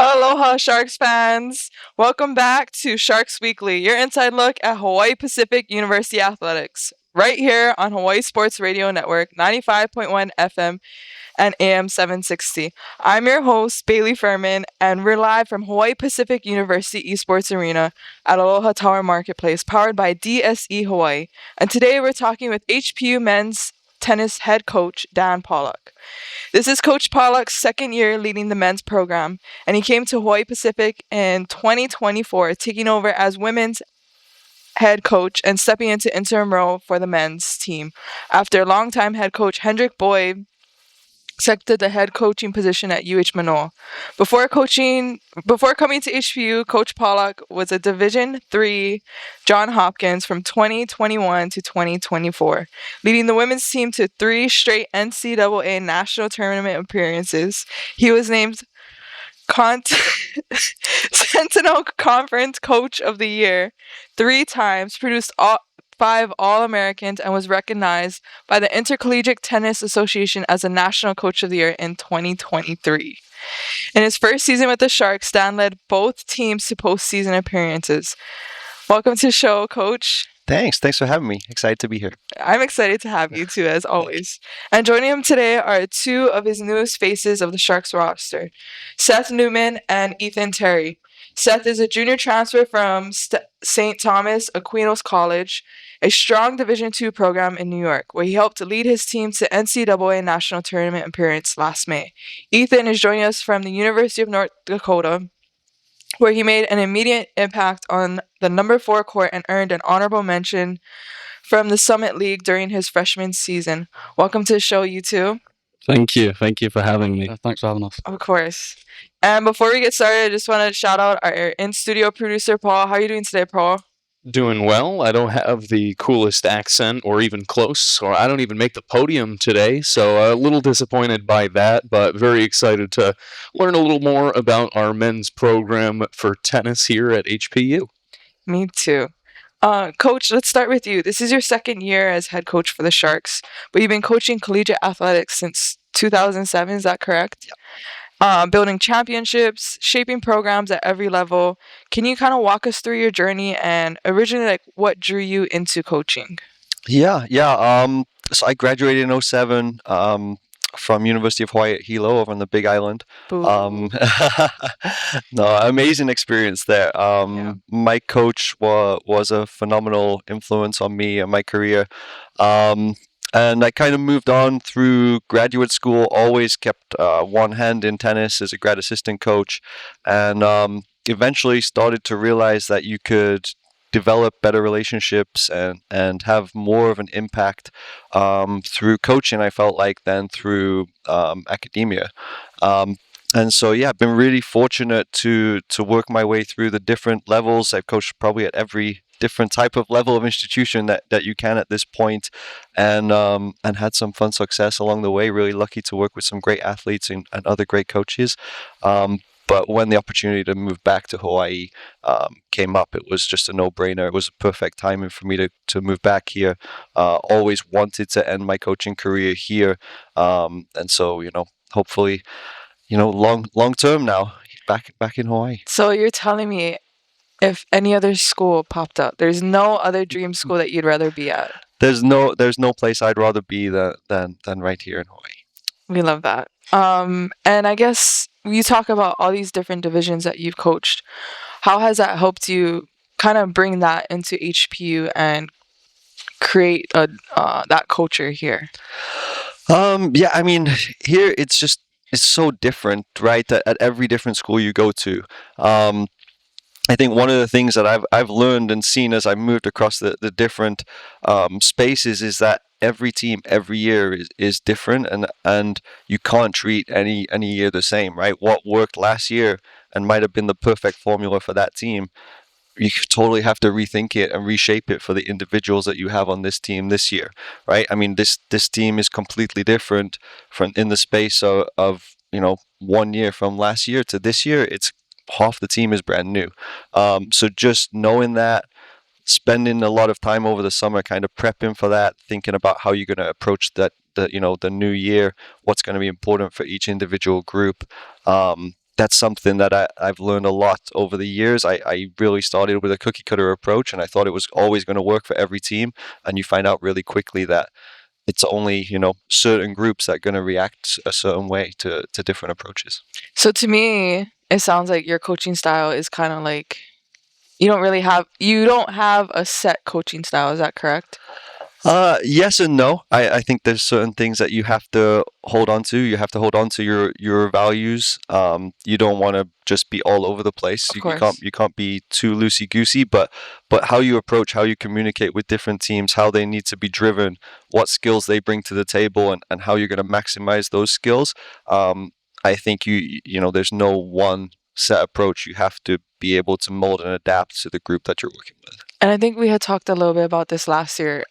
Aloha, Sharks fans! Welcome back to Sharks Weekly, your inside look at Hawaii Pacific University athletics, right here on Hawaii Sports Radio Network, 95.1 FM and AM 760. I'm your host, Bailey Furman, and we're live from Hawaii Pacific University Esports Arena at Aloha Tower Marketplace, powered by DSE Hawaii. And today we're talking with HPU men's tennis head coach, Dan Pollock. This is Coach Pollock's second year leading the men's program, and he came to Hawaii Pacific in 2024, taking over as women's head coach and stepping into interim role for the men's team after longtime head coach Hendrik Boyd accepted the head coaching position at Manoa. Before coming to HPU, Coach Pollock was a Division III John Hopkins from 2021 to 2024, leading the women's team to 3 straight NCAA national tournament appearances. He was named Sentinel Conference Coach of the Year 3 times, produced 5 All-Americans, and was recognized by the Intercollegiate Tennis Association as a National Coach of the Year in 2023. In his first season with the Sharks, Dan led both teams to postseason appearances. Welcome to the show, Coach. Thanks for having me. Excited to be here. I'm excited to have you too, as always. And joining him today are 2 of his newest faces of the Sharks roster, Seth Newman and Ethan Terry. Seth is a junior transfer from St. Thomas Aquinas College, a strong Division II program in New York, where he helped lead his team to NCAA national tournament appearance last May. Ethan is joining us from the University of North Dakota, where he made an immediate impact on the number 4 court and earned an honorable mention from the Summit League during his freshman season. Welcome to the show, you two. Thank you for having me. Thanks for having us. Of course. And before we get started, I just want to shout out our in-studio producer, Paul. How are you doing today, Paul? Doing well. I don't have the coolest accent or even close, or I don't even make the podium today, so a little disappointed by that, but very excited to learn a little more about our men's program for tennis here at HPU. Me too. Coach, let's start with you. This is your second year as head coach for the Sharks, but you've been coaching collegiate athletics since 2007, is that correct? Yep. Building championships, shaping programs at every level. Can you kind of walk us through your journey and originally, what drew you into coaching? Yeah. So I graduated in 2007 from University of Hawaii at Hilo over on the Big Island. No, amazing experience there. My coach was a phenomenal influence on me and my career. And I kind of moved on through graduate school, always kept one hand in tennis as a grad assistant coach, and eventually started to realize that you could develop better relationships and have more of an impact through coaching, I felt like, than through academia. And so, I've been really fortunate to work my way through the different levels. I've coached probably at every different type of level of institution that you can at this point, and had some fun success along the way. Really lucky to work with some great athletes and other great coaches. But when the opportunity to move back to Hawaii came up, it was just a no-brainer. It was a perfect timing for me to move back here. Always wanted to end my coaching career here, and so hopefully, long term now, back in Hawaii. So you're telling me, if any other school popped up, there's no other dream school that you'd rather be at? There's no place I'd rather be than right here in Hawaii. We love that. And I guess you talk about all these different divisions that you've coached. How has that helped you kind of bring that into HPU and create that culture here? I mean, here it's so different, right? At every different school you go to. I think one of the things that I've learned and seen as I moved across the different spaces is that every team every year is different, and you can't treat any year the same, right? What worked last year and might have been the perfect formula for that team, you totally have to rethink it and reshape it for the individuals that you have on this team this year, right? I mean, this team is completely different from in the space of 1 year from last year to this year. It's half the team is brand new. So just knowing that, spending a lot of time over the summer kind of prepping for that, thinking about how you're going to approach that, the new year, what's going to be important for each individual group. that's something that I've learned a lot over the years. I really started with a cookie cutter approach, and I thought it was always going to work for every team. And you find out really quickly that it's only, certain groups that are going to react a certain way to different approaches. So to me, it sounds like your coaching style is kind of like you don't have a set coaching style. Is that correct? Yes and no. I think there's certain things that you have to hold on to. You have to hold on to your values. You don't want to just be all over the place. Of You course. can't be too loosey goosey. But how you approach, how you communicate with different teams, how they need to be driven, what skills they bring to the table, and how you're going to maximize those skills. I think there's no one set approach. You have to be able to mold and adapt to the group that you're working with. And I think we had talked a little bit about this last year,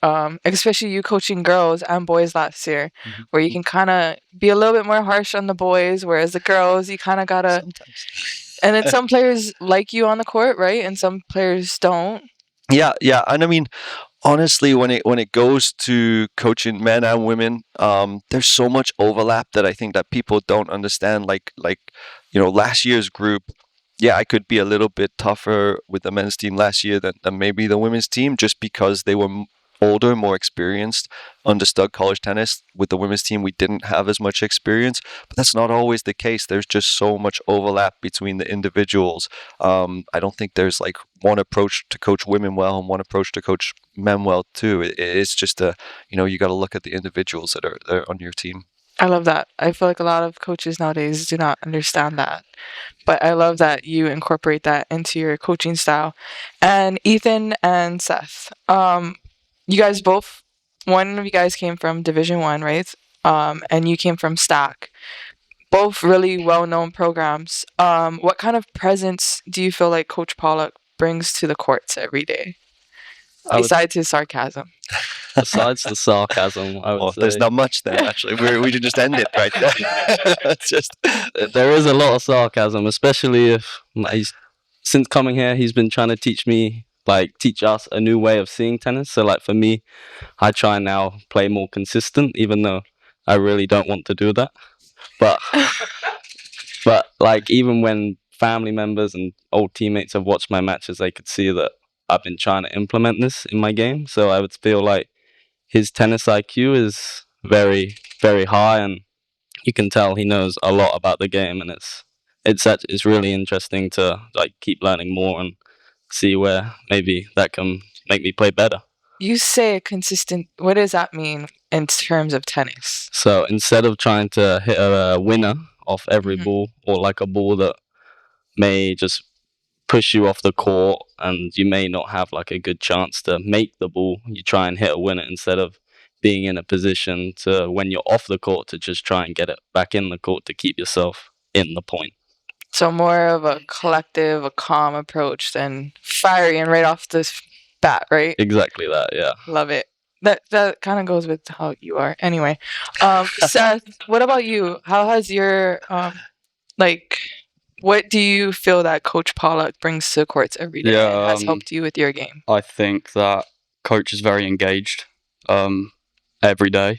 especially you coaching girls and boys last year, where you can kind of be a little bit more harsh on the boys, whereas the girls, you kind of got to... Sometimes. And then some players like you on the court, right? And some players don't. Yeah. And I mean, honestly, when it goes to coaching men and women, there's so much overlap that I think that people don't understand. Like last year's group, yeah, I could be a little bit tougher with the men's team last year than maybe the women's team, just because they were older, more experienced, understood college tennis. With the women's team, we didn't have as much experience, but that's not always the case. There's just so much overlap between the individuals. I don't think there's like one approach to coach women well and one approach to coach men well too. It's just you got to look at the individuals that are on your team. I love that. I feel like a lot of coaches nowadays do not understand that. But I love that you incorporate that into your coaching style. And Ethan and Seth, you guys both, one of you guys came from Division 1, right? And you came from Stack. Both really well-known programs. What kind of presence do you feel like Coach Pollock brings to the courts every day? Besides his sarcasm. Besides the sarcasm, I would say. There's not much there, actually. We should just end it right there. It's just... There is a lot of sarcasm, especially if since coming here, he's been trying to teach us a new way of seeing tennis. So like for me, I try now play more consistent, even though I really don't want to do that. But like even when family members and old teammates have watched my matches, they could see that I've been trying to implement this in my game. So I would feel like his tennis IQ is very, very high, and you can tell he knows a lot about the game, and it's really interesting to like keep learning more and see where maybe that can make me play better. You say consistent. What does that mean in terms of tennis? So instead of trying to hit a winner off every ball, or like a ball that may just push you off the court and you may not have like a good chance to make the ball, you try and hit a winner instead of being in a position to, when you're off the court, to just try and get it back in the court to keep yourself in the point. So more of a collective, a calm approach than firing right off the bat, right? Exactly that, yeah. Love it. That kind of goes with how you are. Anyway, Seth, what about you? How has your what do you feel that Coach Pollock brings to the courts every day and has helped you with your game? I think that Coach is very engaged every day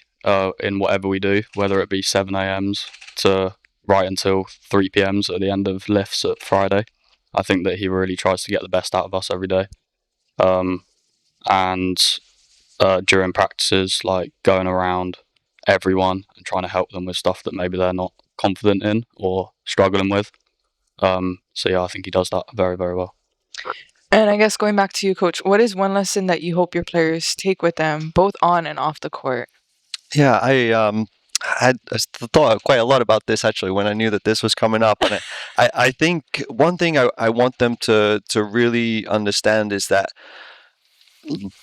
in whatever we do, whether it be 7 a.m.s to right until 3 p.m.s at the end of lifts at Friday. I think that he really tries to get the best out of us every day. And during practices, like going around everyone and trying to help them with stuff that maybe they're not confident in or struggling with. So yeah, I think he does that very, very well. And I guess going back to you, Coach, what is one lesson that you hope your players take with them, both on and off the court? Yeah, I thought quite a lot about this actually when I knew that this was coming up, and I think one thing I want them to really understand is that,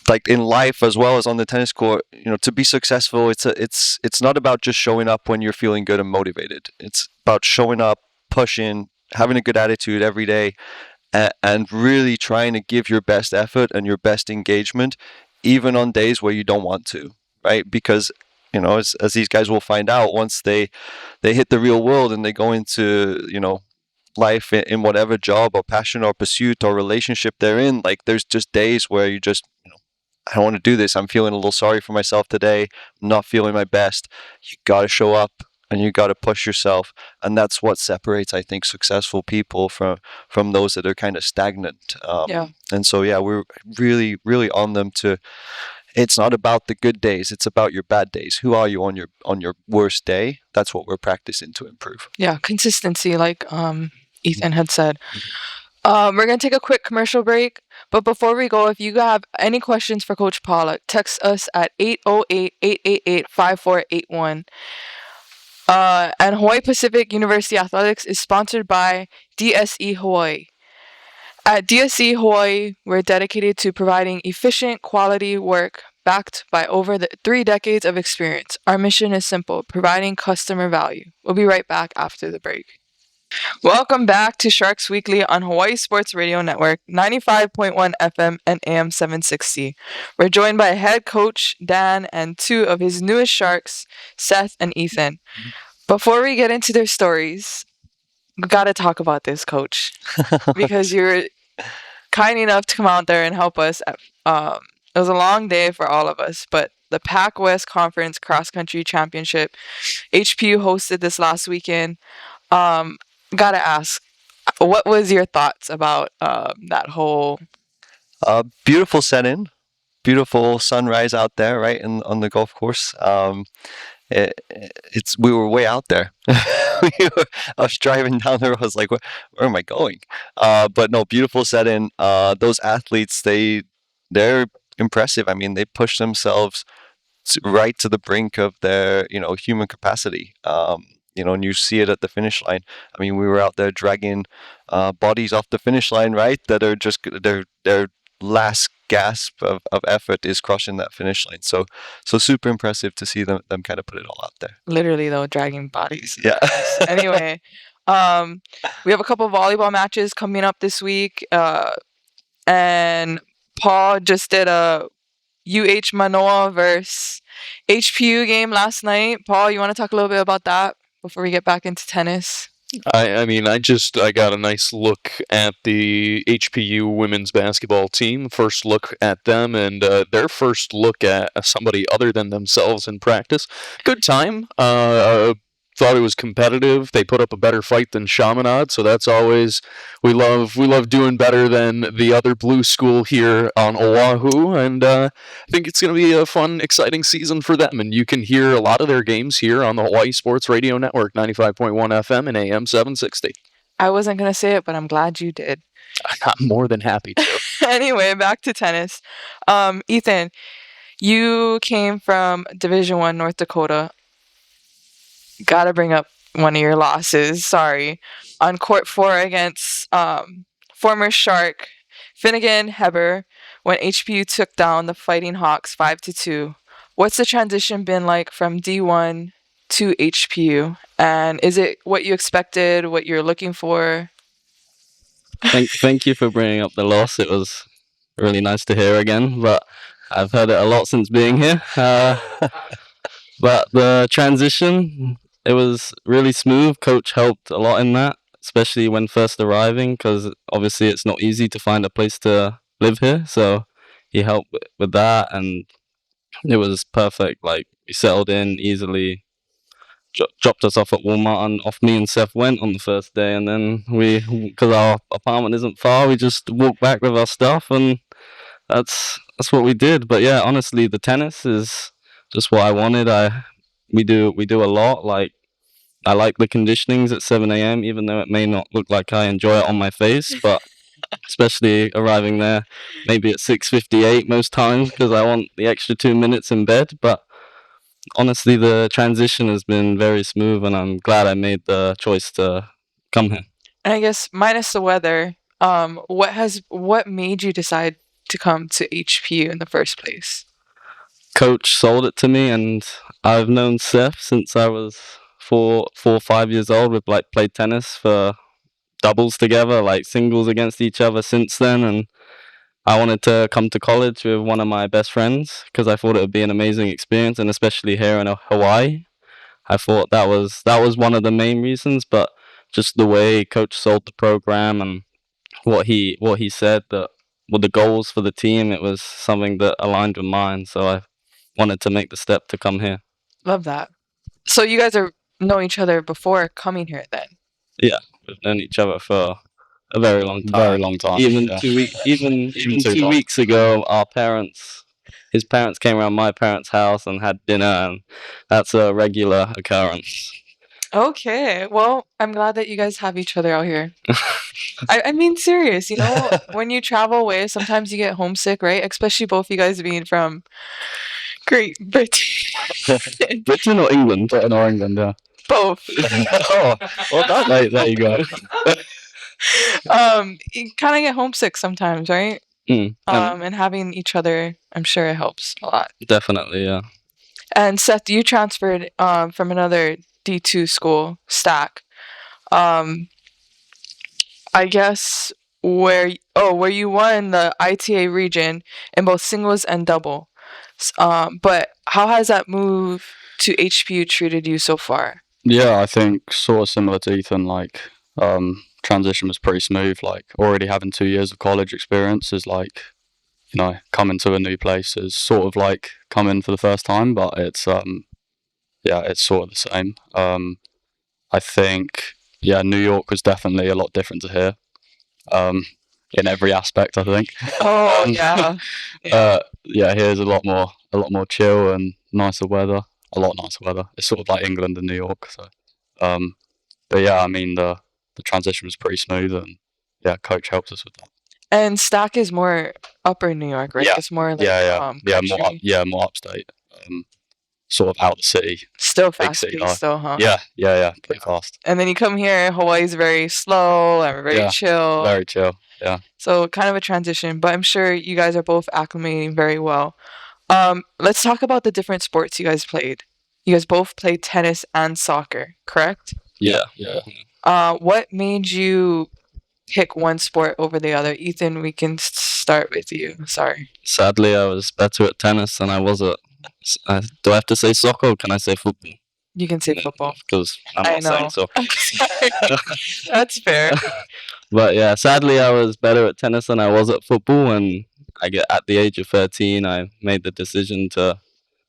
like in life as well as on the tennis court, to be successful, it's not about just showing up when you're feeling good and motivated. It's about showing up, pushing, having a good attitude every day, and really trying to give your best effort and your best engagement, even on days where you don't want to, right? Because as these guys will find out, once they hit the real world and they go into life in whatever job or passion or pursuit or relationship they're in, like there's just days where you just I don't want to do this. I'm feeling a little sorry for myself today. I'm not feeling my best. You got to show up and you got to push yourself, and that's what separates, I think, successful people from those that are kind of stagnant. And so we're really, really on them to. It's not about the good days; it's about your bad days. Who are you on your worst day? That's what we're practicing to improve. Yeah, consistency, like Ethan had said. We're going to take a quick commercial break. But before we go, if you have any questions for Coach Pollock, text us at 808-888-5481. And Hawaii Pacific University Athletics is sponsored by DSE Hawaii. At DSE Hawaii, we're dedicated to providing efficient, quality work backed by over 3 decades of experience. Our mission is simple, providing customer value. We'll be right back after the break. Welcome back to Sharks Weekly on Hawaii Sports Radio Network, 95.1 FM and AM 760. We're joined by head coach Dan and 2 of his newest Sharks, Seth and Ethan. Before we get into their stories, we got to talk about this, coach, because you're kind enough to come out there and help us. It was a long day for all of us, but the Pac West Conference Cross Country Championship, HPU hosted this last weekend. Gotta ask, what was your thoughts about that whole? Beautiful set-in, beautiful sunrise out there, right on the golf course. We were way out there. I was driving down there. I was like, where am I going? But no, beautiful set-in. Those athletes, they're impressive. I mean, they push themselves right to the brink of their human capacity. And you see it at the finish line. I mean, we were out there dragging bodies off the finish line, right? That are just their last gasp of effort is crossing that finish line. So super impressive to see them kind of put it all out there. Literally, though, dragging bodies. Yeah. Anyway, we have a couple of volleyball matches coming up this week, and Paul just did a UH Manoa versus HPU game last night. Paul, you want to talk a little bit about that before we get back into tennis? I mean, I got a nice look at the HPU women's basketball team. First look at them, and their first look at somebody other than themselves in practice. Good time. Thought it was competitive. They put up a better fight than Chaminade, so that's always we love doing better than the other blue school here on Oahu, and I think it's going to be a fun, exciting season for them. And you can hear a lot of their games here on the Hawaii Sports Radio Network, 95.1 FM and AM 760. I wasn't gonna say it, but I'm glad you did. I'm more than happy to. Anyway, back to tennis. Ethan, you came from Division I, North Dakota. Gotta bring up one of your losses, sorry. On court 4 against former Shark Finnegan Heber when HPU took down the Fighting Hawks 5-2. What's the transition been like from D1 to HPU? And is it what you expected, what you're looking for? Thank you for bringing up the loss. It was really nice to hear again, but I've heard it a lot since being here. But the transition, it was really smooth. Coach helped a lot in that, especially when first arriving, because obviously it's not easy to find a place to live here. So he helped with that, and it was perfect. Like, we settled in easily, dropped us off at Walmart, and off me and Seth went on the first day. And then because our apartment isn't far, we just walked back with our stuff, and that's what we did. But yeah, honestly, the tennis is just what I wanted. We do a lot. Like, I like the conditionings at 7 a.m., even though it may not look like I enjoy it on my face, but especially arriving there maybe at 6:58 most times because I want the extra 2 minutes in bed. But honestly, the transition has been very smooth, and I'm glad I made the choice to come here. And I guess minus the weather, what made you decide to come to HPU in the first place? Coach sold it to me, and I've known Seth since I was 4 or 5 years old. We've played tennis for doubles together, like singles against each other since then, and I wanted to come to college with one of my best friends because I thought it would be an amazing experience, and especially here in Hawaii. I thought that was one of the main reasons, but just the way Coach sold the program and what he said that were the goals for the team, it was something that aligned with mine, so I wanted to make the step to come here. Love that. So you guys are know each other before coming here then? We've known each other for a very long time. Very long time. Even yeah. 2 weeks, even too 2 long. weeks ago, his parents came around my parents' house and had dinner, and that's a regular occurrence. Okay, well, I'm glad that you guys have each other out here. I mean, serious, when you travel away, sometimes you get homesick, right? Especially both you guys being from Great Britain. Britain or England? Britain or England, yeah. Both. Oh, well, there you go. You kind of get homesick sometimes, right? And And having each other, I'm sure it helps a lot. definitely, yeah. And Seth, you transferred from another D2 school, Stack. I guess where you won the ITA region in both singles and double. But how has that move to HPU treated you so far? Yeah, I think sort of similar to Ethan, like transition was pretty smooth. Like already having 2 years of college experience is like, coming to a new place is sort of like coming for the first time, but it's it's sort of the same. I think New York was definitely a lot different to here. In every aspect, I think. Oh yeah. Here's a lot more chill and nicer weather. A lot nicer weather. It's sort of like England and New York. So, but yeah, I mean the transition was pretty smooth, and coach helped us with that. And Stack is more upper New York, right? Yeah. It's more like More more upstate. Sort of out the city. Still big fast city paced, life. though, huh? Yeah, pretty fast. And then you come here, Hawaii's very slow and very chill. Very chill. Yeah. So kind of a transition, but I'm sure you guys are both acclimating very well. Let's talk about the different sports you guys played. You guys both played tennis and soccer, correct? Yeah. What made you pick one sport over the other? Ethan, we can start with you. Sorry. Sadly, I was better at tennis than I was at. Do I have to say soccer or can I say football? You can say football. Because I'm not saying soccer. That's fair. But yeah, sadly, I was better at tennis than I was at football, and at the age of 13, I made the decision to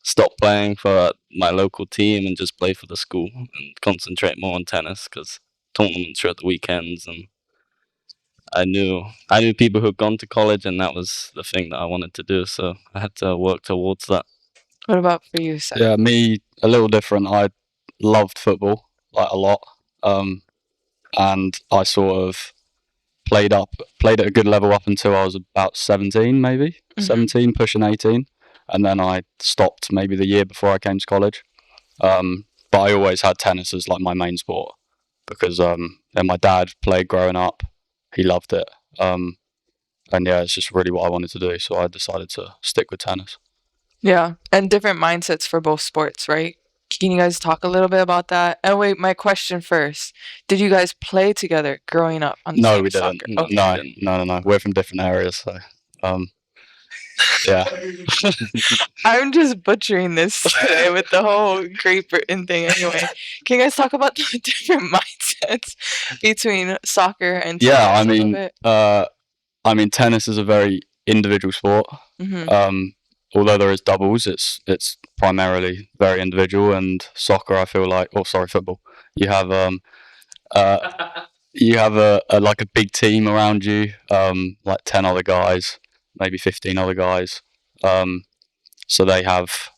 stop playing for my local team and just play for the school and concentrate more on tennis because tournaments were at the weekends, and I knew people who'd gone to college, and that was the thing that I wanted to do, so I had to work towards that. What about for you, Seth? Yeah, me a little different. I loved football like a lot, and I sort of played at a good level up until I was about 17, maybe 17, pushing 18, and then I stopped maybe the year before I came to college. But I always had tennis as like my main sport because my dad played growing up. He loved it, and it's just really what I wanted to do. So I decided to stick with tennis. Yeah, and different mindsets for both sports, right? Can you guys talk a little bit about that? And wait, my question first. Did you guys play together growing up on the No, same we didn't. soccer? Okay. No. We're from different areas, so yeah. I'm just butchering this today with the whole Great Britain thing anyway. Can you guys talk about the different mindsets between soccer and tennis? Yeah, a little bit? I mean, tennis is a very individual sport. Although there is doubles, it's primarily very individual. And soccer, I feel like, football, you have like a big team around you, like 10 other guys, maybe 15 other guys. So they have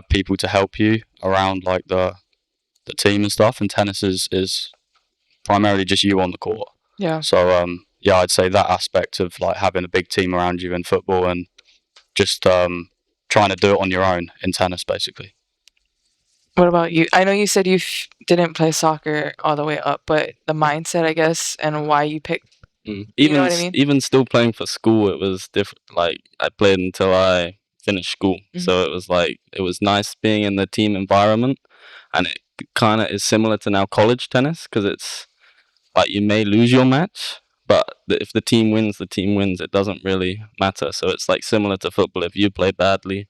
people to help you around like the team and stuff. And tennis is primarily just you on the court. Yeah. So I'd say that aspect of like having a big team around you in football and just trying to do it on your own in tennis, basically. What about you? I know you said you didn't play soccer all the way up, but the mindset, I guess, and why you picked. You know what I mean? Even still playing for school, it was different. Like I played until I finished school, so it was like it was nice being in the team environment, and it kind of is similar to now college tennis because it's like you may lose your match, but if the team wins, the team wins. It doesn't really matter. So it's like similar to football. If you play badly,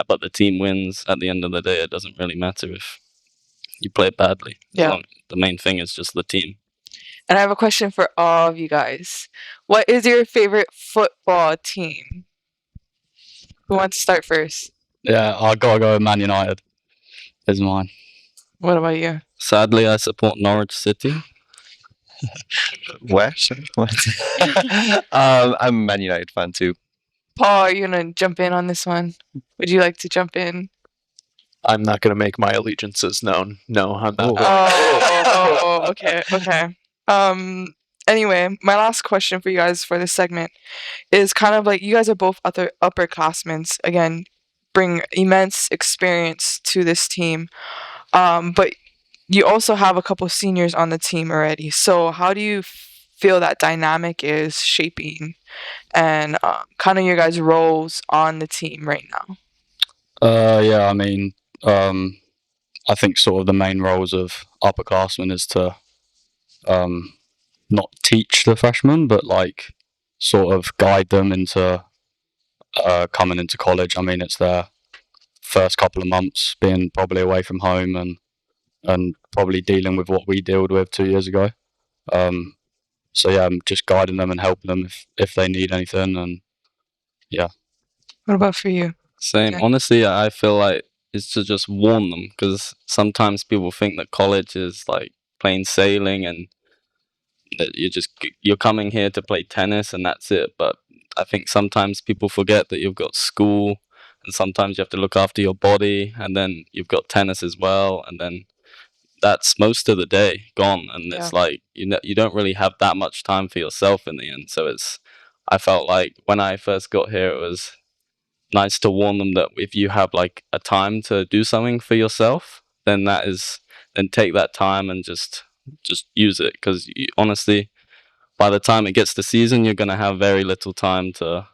but the team wins, at the end of the day, it doesn't really matter if you play badly. Yeah. The main thing is just the team. And I have a question for all of you guys. What is your favorite football team? Who wants to start first? Yeah, I gotta go with Man United. Is mine. What about you? Sadly, I support Norwich City. Where? What? I'm a Man United fan too. Paul, are you gonna jump in on this one? Would you like to jump in? I'm not going to make my allegiances known. No, I'm not. Okay. Anyway, my last question for you guys for this segment is kind of like, you guys are both other upperclassmen. Again, bring immense experience to this team. But you also have a couple seniors on the team already. So how do you feel that dynamic is shaping, and kind of your guys' roles on the team right now? Yeah, I mean, I think sort of the main roles of upperclassmen is to not teach the freshmen, but like sort of guide them into coming into college. I mean, it's their first couple of months being probably away from home and probably dealing with what we dealt with 2 years ago. So yeah, I'm just guiding them and helping them if they need anything, and yeah. What about for you? Same. Okay. Honestly, I feel like it's to just warn them, because sometimes people think that college is like plain sailing and that you're coming here to play tennis and that's it. But I think sometimes people forget that you've got school, and sometimes you have to look after your body, and then you've got tennis as well, and then that's most of the day gone, and it's like you don't really have that much time for yourself in the end. So I felt like when I first got here, it was nice to warn them that if you have like a time to do something for yourself, then take that time and just use it, because honestly, by the time it gets to season, you're gonna have very little time to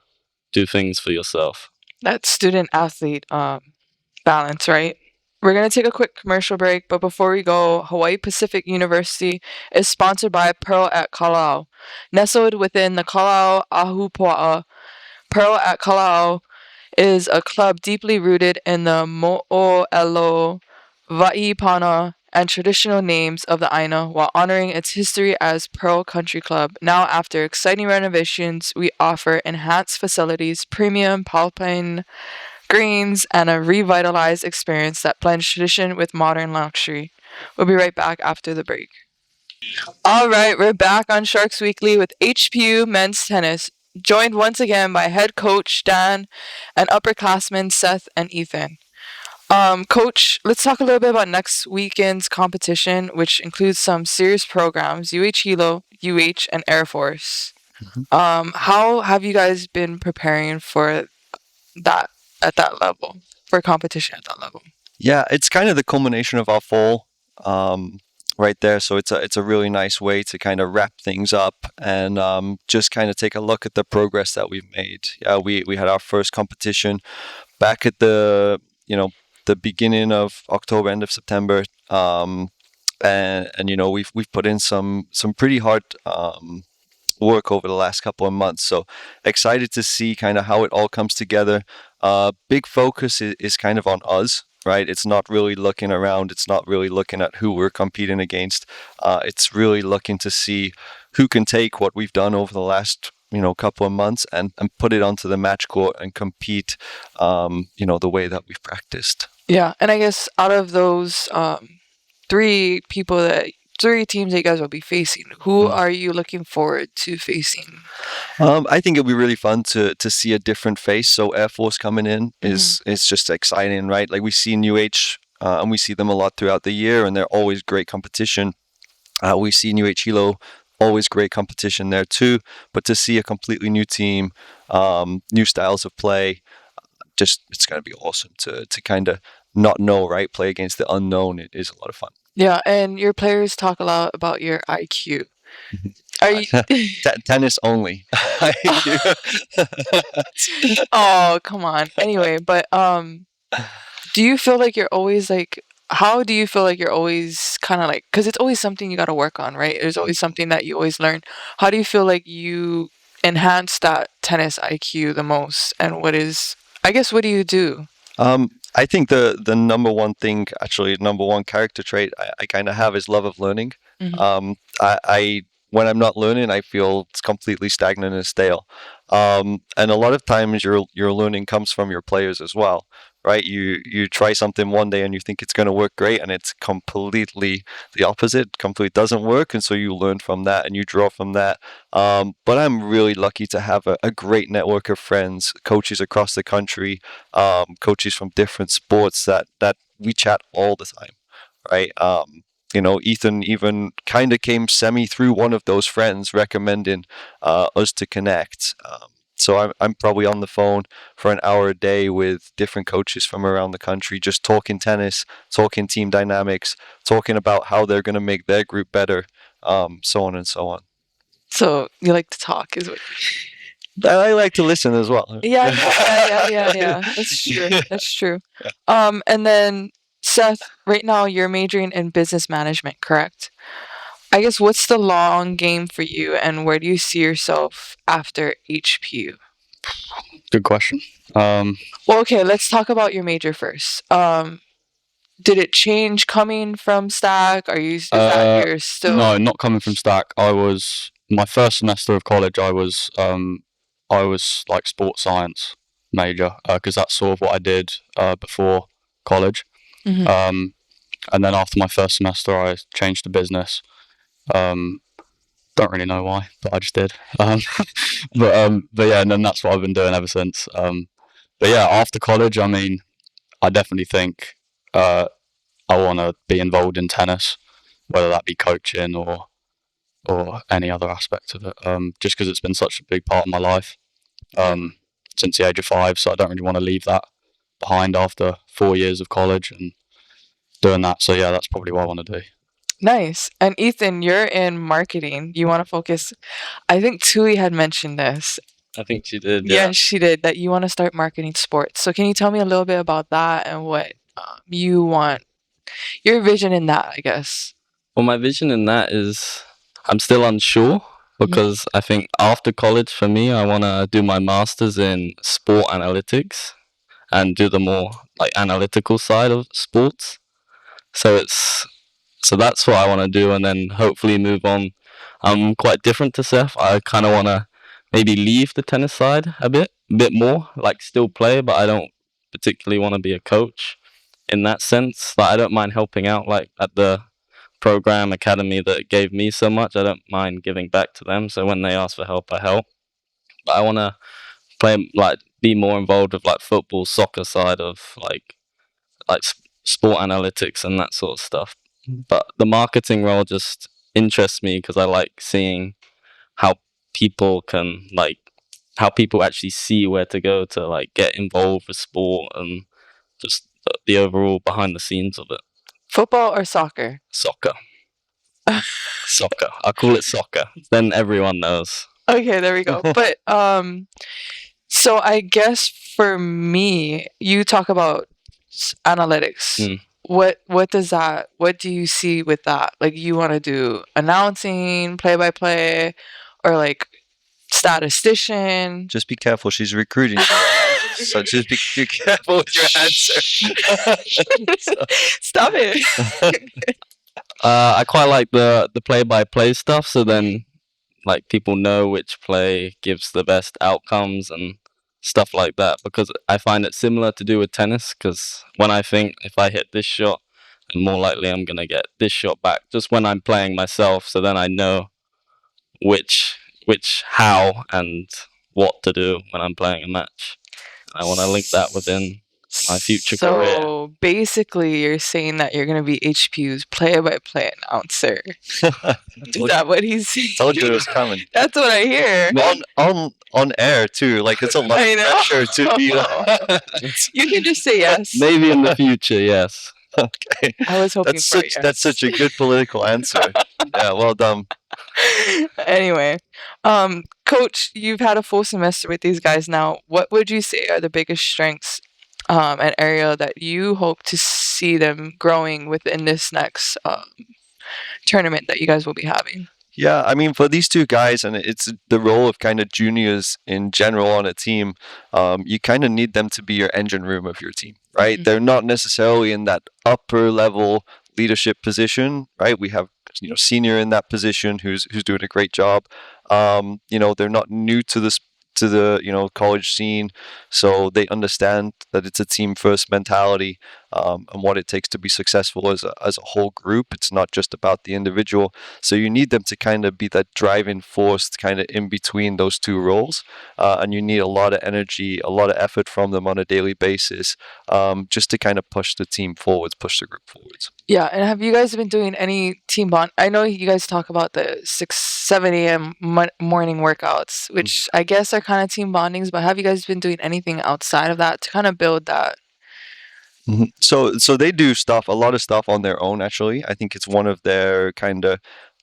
do things for yourself. That student athlete balance, right? We're going to take a quick commercial break, but before we go, Hawaii Pacific University is sponsored by Pearl at Kala'au. Nestled within the Kala'au Ahupua'a, Pearl at Kala'au is a club deeply rooted in the Mo'olelo, Wa'ipana, and traditional names of the Aina, while honoring its history as Pearl Country Club. Now, after exciting renovations, we offer enhanced facilities, premium Palpine greens, and a revitalized experience that blends tradition with modern luxury. We'll be right back after the break. All right, we're back on Sharks Weekly with HPU men's tennis, joined once again by head coach Dan and upperclassmen Seth and Ethan. Coach, let's talk a little bit about next weekend's competition, which includes some serious programs: Hilo, and Air Force. How have you guys been preparing for that at that level, for competition at that level? Yeah, it's kind of the culmination of our fall, right there. So it's a really nice way to kind of wrap things up and just kind of take a look at the progress that we've made. Yeah, we had our first competition back at the beginning of October, end of September, and we've put in some pretty hard work over the last couple of months. So excited to see kind of how it all comes together. Big focus is kind of on us, right? It's not really looking around. It's not really looking at who we're competing against. It's really looking to see who can take what we've done over the last couple of months and put it onto the match court and compete the way that we've practiced. Yeah, and I guess out of those three teams that you guys will be facing, who are you looking forward to facing? I think it'll be really fun to see a different face. So Air Force coming in is just exciting, right? Like we see New H, and we see them a lot throughout the year, and they're always great competition. We see New Hilo, always great competition there too. But to see a completely new team, new styles of play, it's going to be awesome to kind of not know, right? Play against the unknown. It is a lot of fun. Yeah, and your players talk a lot about your IQ. Are you tennis only? Oh, come on. Anyway, but do you feel like you're always like? How do you feel like you're always kind of like? Because it's always something you got to work on, right? There's always something that you always learn. How do you feel like you enhance that tennis IQ the most? And what do you do? I think the number one thing, actually, number one character trait I kind of have is love of learning. I when I'm not learning, I feel it's completely stagnant and stale. And a lot of times your learning comes from your players as well, right? You try something one day and you think it's going to work great, and it's completely the opposite. Completely doesn't work, and so you learn from that and you draw from that. But I'm really lucky to have a great network of friends, coaches across the country, coaches from different sports that we chat all the time, right? Ethan even kind of came semi through one of those friends recommending us to connect. So I'm probably on the phone for an hour a day with different coaches from around the country, just talking tennis, talking team dynamics, talking about how they're going to make their group better, so on and so on. So you like to talk, is what? I like to listen as well. Yeah. That's true. That's true. And then Seth, right now you're majoring in business management, correct? I guess what's the long game for you, and where do you see yourself after HPU? Good question. Well, okay, let's talk about your major first. Did it change coming from Stack? Is that you're still? No, not coming from Stack. I was my first semester of college. I was like sports science major because that's sort of what I did before college. Mhm. And then after my first semester, I changed to business. Don't really know why, but I just did. But yeah, and then that's what I've been doing ever since. But yeah, after college, I mean, I definitely think I want to be involved in tennis, whether that be coaching or any other aspect of it. Just because it's been such a big part of my life since the age of 5, so I don't really want to leave that behind after 4 years of college and doing that. So yeah, that's probably what I want to do. Nice. And Ethan, you're in marketing. You want to focus. I think Tui had mentioned this. I think she did. Yeah, she did. That you want to start marketing sports. So can you tell me a little bit about that and what you want, your vision in that, I guess? Well, my vision in that is I'm still unsure because I think after college for me, I want to do my master's in sport analytics and do the more like analytical side of sports. So that's what I want to do, and then hopefully move on. I'm quite different to Seth. I kind of want to maybe leave the tennis side a bit more, like still play, but I don't particularly want to be a coach in that sense. Like I don't mind helping out, like at the program academy that gave me so much. I don't mind giving back to them. So when they ask for help, I help. But I want to play, like, be more involved with like football, soccer side of like sport analytics and that sort of stuff. But the marketing role just interests me because I like seeing how people how people actually see where to go to like get involved with sport and just the overall behind the scenes of it. Football or soccer? Soccer. Soccer. I call it soccer. Then everyone knows. Okay, there we go. But so I guess for me, you talk about analytics. What do you see with that? Like, you want to do announcing, play by play, or like statistician? Just be careful. She's recruiting. So just be careful with your answer. Stop it. I quite like the play by play stuff. So then, like, people know which play gives the best outcomes and stuff like that, because I find it similar to do with tennis, because when I think if I hit this shot, then more likely I'm going to get this shot back just when I'm playing myself. So then I know which how and what to do when I'm playing a match. I want to link that within my future career. So basically, you're saying that you're going to be HPU's play-by-play announcer. Is that what he's saying? Told you it was coming. That's what I hear. On air too. Like, it's a lot of pressure to be. You can just say yes. Maybe in the future, yes. Okay. I was hoping that's such a good political answer. Yeah, well done. Anyway, Coach, you've had a full semester with these guys now. What would you say are the biggest strengths and area that you hope to see them growing within this next tournament that you guys will be having? Yeah, I mean, for these two guys, and it's the role of kind of juniors in general on a team, you kind of need them to be your engine room of your team, right? They're not necessarily in that upper level leadership position, right? We have senior in that position who's doing a great job. They're not new to to the college scene, so they understand that it's a team first mentality, and what it takes to be successful as a whole group. It's not just about the individual. So you need them to kind of be that driving force, kind of in between those two roles, and you need a lot of energy, a lot of effort from them on a daily basis, just to kind of push the team forwards, push the group forwards. Yeah, and have you guys been doing any team bond? I know you guys talk about the 7 a.m. Morning workouts, which I guess are kind of team bondings, but have you guys been doing anything outside of that to kind of build that? So they do a lot of stuff on their own. Actually, I think it's one of their kind of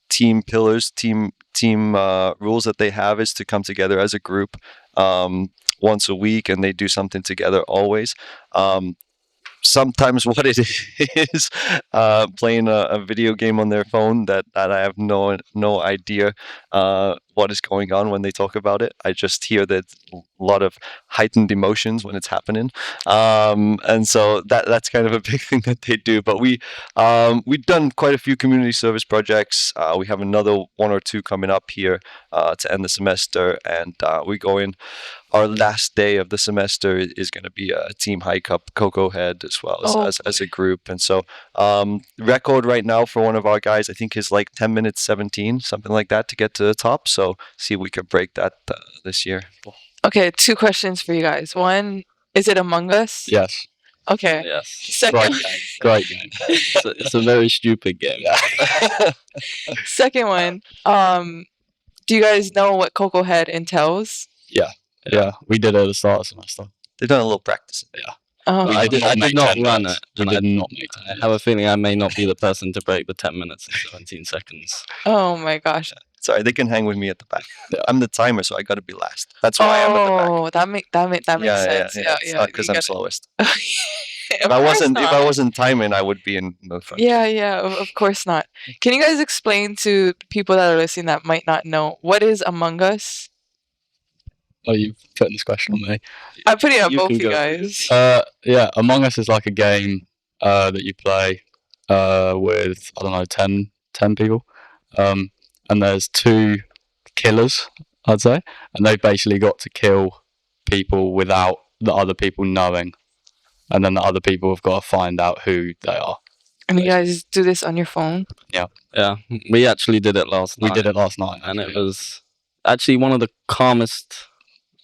team pillars, team rules that they have, is to come together as a group once a week, and they do something together always. Sometimes what it is, playing a video game on their phone that I have no idea what is going on when they talk about it. I just hear that a lot of heightened emotions when it's happening, and so that's kind of a big thing that they do. But we've done quite a few community service projects. We have another one or two coming up here to end the semester, and we go in. Our last day of the semester is going to be a team hike up Cocoa Head as well as a group. And so record right now for one of our guys, I think, is like 10 minutes 17, something like that, to get to the top. So see if we can break that this year. Okay, 2 questions for you guys. One, is it Among Us? Yes. Okay. Yes. Second, Great game. It's a very stupid game. second one, do you guys know what Cocoa Head entails? Yeah, we did it at the start of the semester. They've done a little practice. Oh, I did not run it. We did not make I have a feeling I may not be the person to break the 10 minutes and 17 seconds. oh my gosh. Sorry, they can hang with me at the back. Yeah. I'm the timer, so I got to be last. That's why I'm at the back. Oh, that makes sense. Yeah, It's not because you I'm gotta- slowest. Of If I course wasn't not. timing, I would be in the front. Yeah, of course not. Can you guys explain to people that are listening that might not know, what is Among Us? Oh, you putting this question on me? I'm putting it on You both can you go. guys. Yeah, Among Us is like a game that you play with, I don't know, 10 people. And there's 2 killers, I'd say. And they've basically got to kill people without the other people knowing. And then the other people have got to find out who they are. And you guys do this on your phone? Yeah, we actually did it last night. We did it last night. And it actually. was actually one of the calmest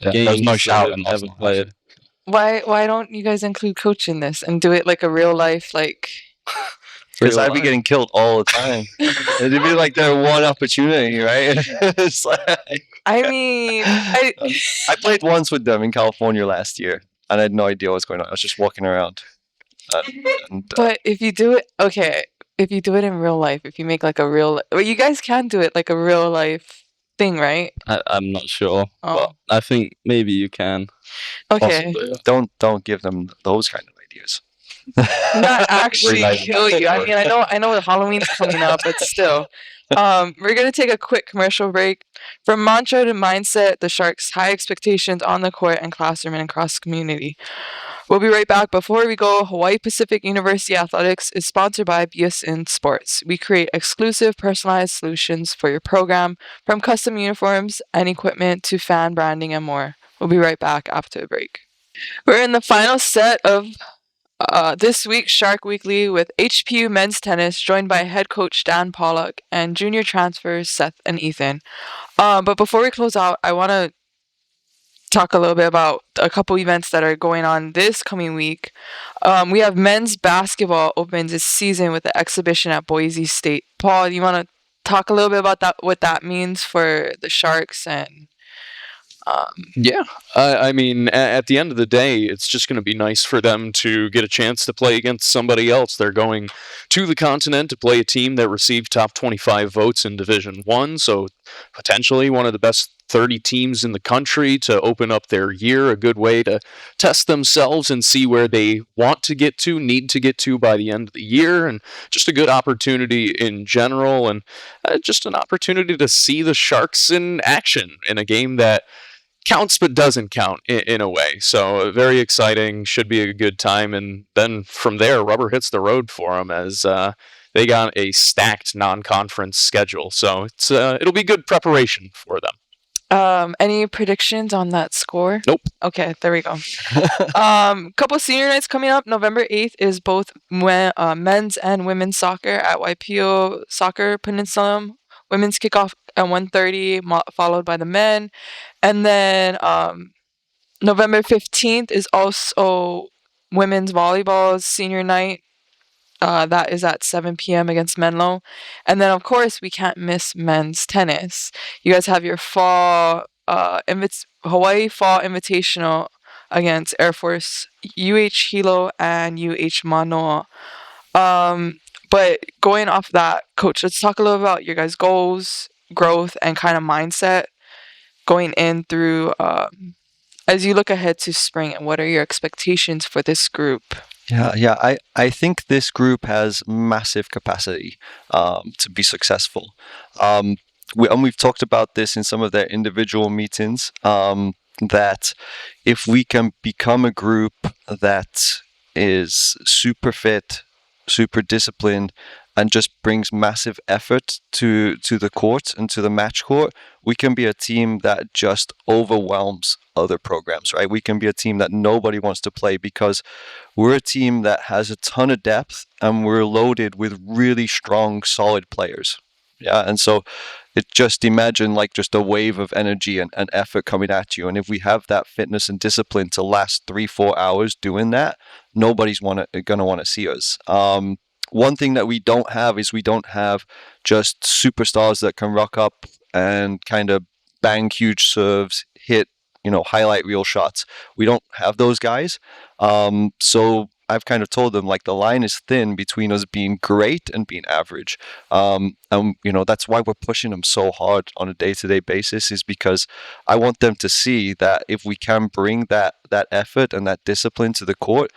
Yeah, games there was no that shouting I've last ever night. played. Why don't you guys include Coach in this and do it like a real life, like... Because Real I'd be life. getting killed all the time. It'd be like their one opportunity, right? It's like, I mean, I played once with them in California last year, and I had no idea what was going on. I was just walking around. but if you do it, okay, if you do it in real life, if you make like a real... Well, you guys can do it like a real life thing, right? I'm not sure, Oh. but I think maybe you can. Okay. Possibly, yeah. Don't give them those kind of ideas. Not actually Related. kill you. I mean, I know Halloween's coming up, but still. We're gonna take a quick commercial break. From mantra to mindset, the Sharks' high expectations on the court and classroom and across the community. We'll be right back. Before we go, Hawaii Pacific University Athletics is sponsored by BSN Sports. We create exclusive, personalized solutions for your program, from custom uniforms and equipment to fan branding and more. We'll be right back after the break. We're in the final set of this week's Shark Weekly with HPU men's tennis, joined by head coach Dan Pollock and junior transfers Seth and Ethan. But before we close out, I want to talk a little bit about a couple events that are going on this coming week. We have men's basketball opens its season with the exhibition at Boise State. Paul, you want to talk a little bit about that? What that means for the Sharks and Yeah, I mean, at the end of the day, it's just going to be nice for them to get a chance to play against somebody else. They're going to the continent to play a team that received top 25 votes in Division 1, so potentially one of the best 30 teams in the country to open up their year, a good way to test themselves and see where they want to get to, need to get to by the end of the year, and just a good opportunity in general, and just an opportunity to see the Sharks in action in a game that counts but doesn't count in a way. So very exciting, should be a good time, and then from there rubber hits the road for them as they got a stacked non-conference schedule, so it's it'll be good preparation for them. Any predictions on that score? Nope. Okay, there we go. Couple senior nights coming up. November 8th is both men's and women's soccer at YPO Soccer Peninsula. Women's kickoff at 1:30, followed by the men. And then November 15th is also women's volleyball's senior night. That is at 7 p.m. against Menlo. And then, of course, we can't miss men's tennis. You guys have your fall, Hawaii Fall Invitational against Air Force, UH Hilo, and UH Manoa. But going off that, Coach, let's talk a little about your guys' goals, growth, and kind of mindset going in through as you look ahead to spring. And what are your expectations for this group? Yeah. I think this group has massive capacity to be successful. We've talked about this in some of their individual meetings, that if we can become a group that is super fit, super disciplined, and just brings massive effort to the court and to the match court, we can be a team that just overwhelms other programs, right? We can be a team that nobody wants to play because we're a team that has a ton of depth and we're loaded with really strong, solid players. Yeah, and so just imagine like just a wave of energy and effort coming at you. And if we have that fitness and discipline to last 3-4 hours doing that, nobody's gonna want to see us. One thing that we don't have is we don't have just superstars that can rock up and kind of bang huge serves, hit, highlight reel shots. We don't have those guys. So I've kind of told them like the line is thin between us being great and being average. And that's why we're pushing them so hard on a day-to-day basis, is because I want them to see that if we can bring that effort and that discipline to the court,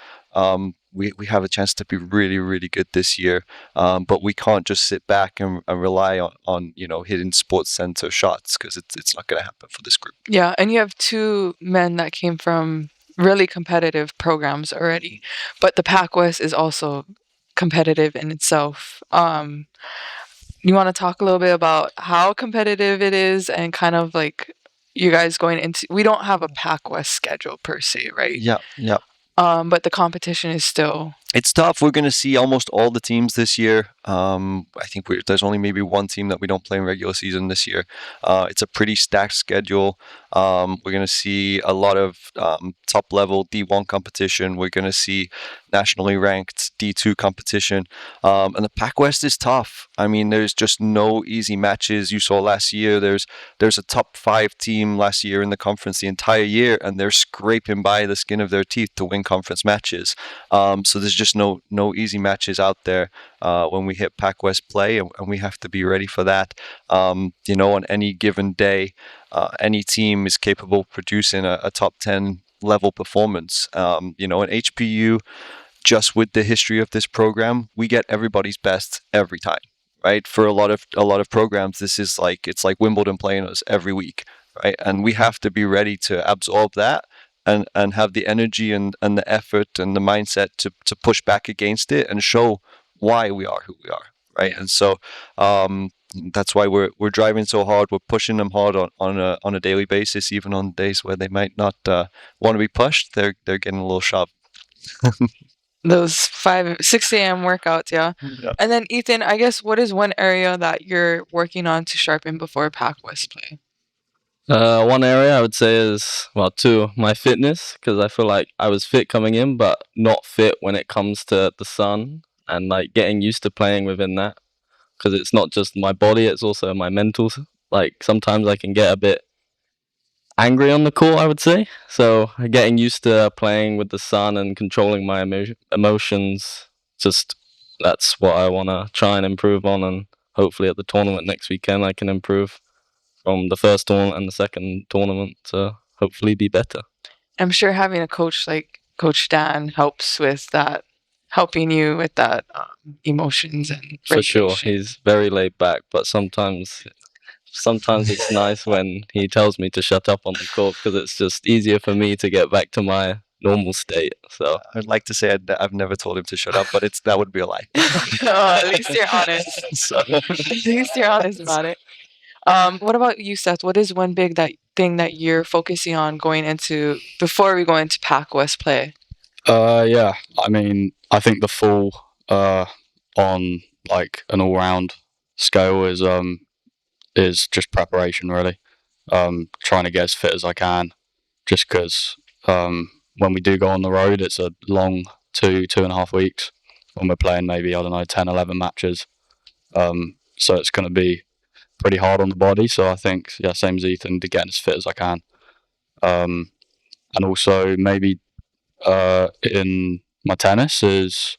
we have a chance to be really, really good this year. But we can't just sit back and rely on hitting sports center shots, because it's not going to happen for this group. Yeah, and you have two men that came from really competitive programs already, but the Pac West is also competitive in itself. You want to talk a little bit about how competitive it is and kind of like you guys going into, we don't have a Pac West schedule per se, right? Yeah. But the competition is still... It's tough. We're going to see almost all the teams this year. I think there's only maybe one team that we don't play in regular season this year. It's a pretty stacked schedule. We're going to see a lot of top-level D1 competition. We're going to see nationally ranked D2 competition. And the Pac West is tough. I mean, there's just no easy matches. You saw last year, there's a top 5 team last year in the conference the entire year, and they're scraping by the skin of their teeth to win conference matches. So there's just no easy matches out there when we hit Pac West play, and we have to be ready for that. On any given day, any team is capable of producing a top 10 level performance. In HPU, just with the history of this program, we get everybody's best every time, right? For a lot of programs, this is it's like Wimbledon playing us every week, right? And we have to be ready to absorb that and have the energy and the effort and the mindset to push back against it and show why we are who we are, right? And so that's why we're driving so hard. We're pushing them hard on a daily basis, even on days where they might not want to be pushed. They're getting a little sharp. Those 6 a.m. workouts, yeah. And then Ethan, I guess, what is one area that you're working on to sharpen before Pac West play? One area I would say is, two, my fitness, because I feel like I was fit coming in, but not fit when it comes to the sun, and like getting used to playing within that, because it's not just my body, it's also my mental. Like sometimes I can get a bit angry on the court, I would say. So getting used to playing with the sun and controlling my emotions, that's what I want to try and improve on, and hopefully at the tournament next weekend I can improve from the first tournament and the second tournament to hopefully be better. I'm sure having a coach like Coach Dan helps with that, helping you with that emotions and for regulation. sure. He's very laid back, but sometimes it's nice when he tells me to shut up on the court, because it's just easier for me to get back to my normal state. So I'd like to say I've never told him to shut up, but that would be a lie. At least you're honest. So. At least you're honest about it. What about you, Seth? What is one thing that you're focusing on going into before we go into Pac West play? Yeah. I mean, I think the full on like an all round scale is just preparation really. Trying to get as fit as I can, just because when we do go on the road, it's a long 2.5 weeks when we're playing maybe, I don't know, 10, 11 matches. So it's going to be pretty hard on the body. So I think, yeah, same as Ethan, to get as fit as I can. And also maybe in my tennis is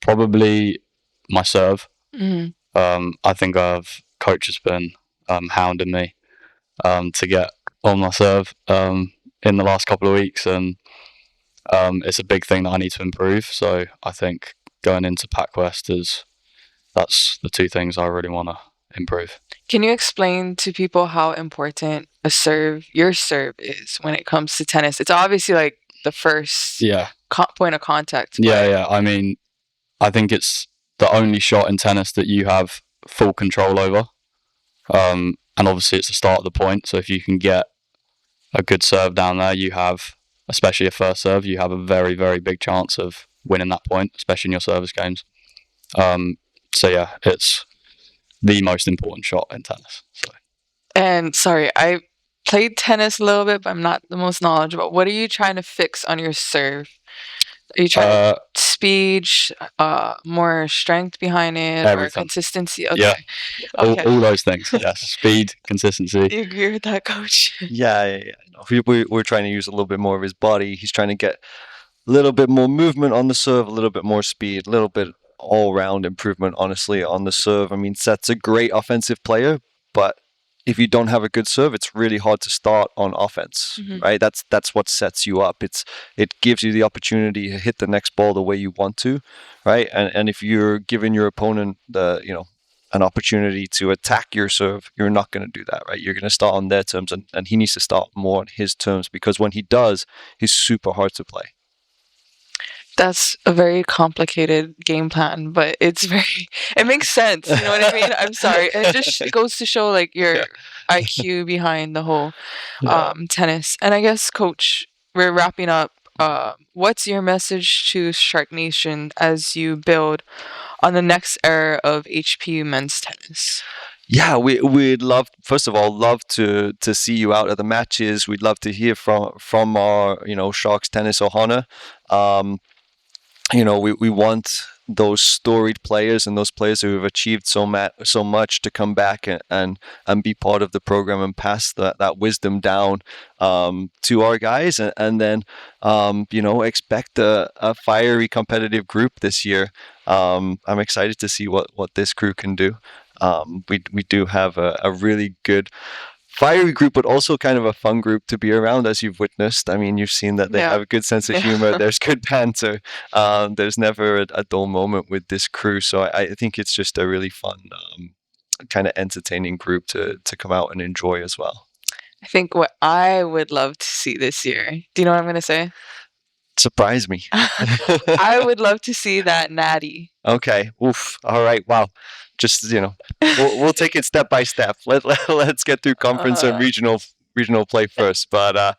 probably my serve. I think coach has been hounding me to get on my serve in the last couple of weeks, and it's a big thing that I need to improve. So I think going into Pac West that's the two things I really want to improve. Can you explain to people how important your serve is when it comes to tennis? It's obviously like the first point of contact. Yeah. I mean, I think it's the only shot in tennis that you have full control over. And obviously it's the start of the point. So if you can get a good serve down there, you have, especially a first serve, you have a very, very big chance of winning that point, especially in your service games. So yeah, it's the most important shot in tennis. So. And sorry, I played tennis a little bit, but I'm not the most knowledgeable. What are you trying to fix on your serve? Are you trying speed, more strength behind it, everything. Or consistency? Okay. Yeah, Okay. all those things. Yes, speed, consistency. Do you agree with that, Coach? Yeah. No, we're trying to use a little bit more of his body. He's trying to get a little bit more movement on the serve, a little bit more speed, a little bit all-round improvement, honestly, on the serve. I mean, Seth's a great offensive player, but if you don't have a good serve, it's really hard to start on offense, right? That's what sets you up. It gives you the opportunity to hit the next ball the way you want to, right? And if you're giving your opponent an opportunity to attack your serve, you're not going to do that, right? You're going to start on their terms, and he needs to start more on his terms, because when he does, he's super hard to play. That's a very complicated game plan, but it makes sense. You know what I mean? I'm sorry. It goes to show like your IQ behind the whole tennis. And I guess, Coach, we're wrapping up. What's your message to Shark Nation as you build on the next era of HPU men's tennis? Yeah, we'd love, first of all, to see you out at the matches. We'd love to hear from our Sharks Tennis Ohana. We want those storied players and those players who have achieved so much to come back and be part of the program and pass that wisdom down to our guys, and then expect a fiery competitive group this year. I'm excited to see what this crew can do. We do have a really good fiery group, but also kind of a fun group to be around, as you've witnessed. I mean, you've seen that they have a good sense of humor. There's good banter. There's never a dull moment with this crew. So I think it's just a really fun, kind of entertaining group to come out and enjoy as well. I think what I would love to see this year, do you know what I'm going to say? Surprise me. I would love to see that natty. Okay. Oof. All right. Wow. Just we'll take it step by step. Let's get through conference and regional play first. But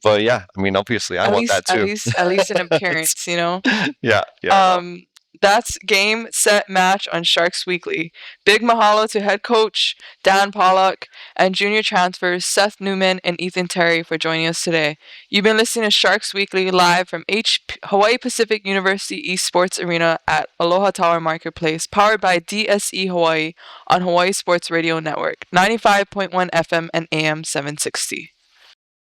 yeah, I mean, obviously, I want that too. At least an appearance, Yeah. That's Game, Set, Match on Sharks Weekly. Big mahalo to head coach Dan Pollock and junior transfers Seth Newman and Ethan Terry for joining us today. You've been listening to Sharks Weekly live from Hawaii Pacific University East Sports Arena at Aloha Tower Marketplace, powered by DSE Hawaii on Hawaii Sports Radio Network, 95.1 FM and AM 760.